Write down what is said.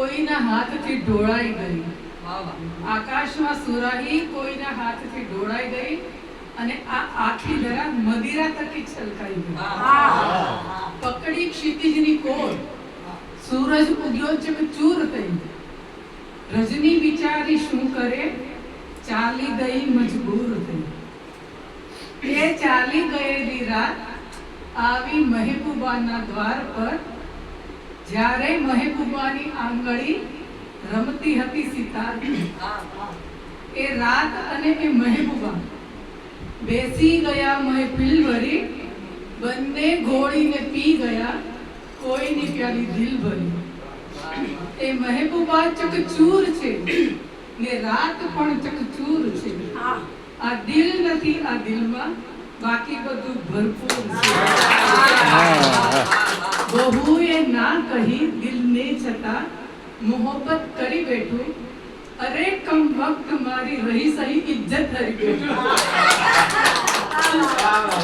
કોઈના હાથથી ઢોળાઈ ગઈ, આકાશમાં સુરાહી કોઈના હાથથી ઢોળાઈ ગઈ અને આ આખી ધરા મદિરા થકી છલકાઈ ગઈ. પકડી ક્ષિતિજની કોર, સૂરજ ઉગ્યો ચકચૂર થઈ. રજની વિચારી શું કરે, ચાલી ગઈ મજબૂર થઈ. એ ચાલી ગયેલી રાત આવી મહેબૂબાના દ્વાર પર, જ્યારે મહેબૂબાની આંગળી રમતી હતી સિતાર. એ રાત અને એ મહેબૂબા બેસી ગયા મહેફિલ ભરી, બંને ઘોળીને પી ગયા કોઈની પ્યારી દિલ ભરી. એ મહેબૂબા ચકચૂર છે ને રાત પણ ચકચૂર છે. આ દિલ નથી, આ દિલમાં બાકી બધું ભરપૂર છે. બહુએ ના કહી દિલને છતાં મોહબ્બત કરી બેઠું. અરે કમ વક્ત મારી રહી સહી ઇજ્જત ધરી બેઠું.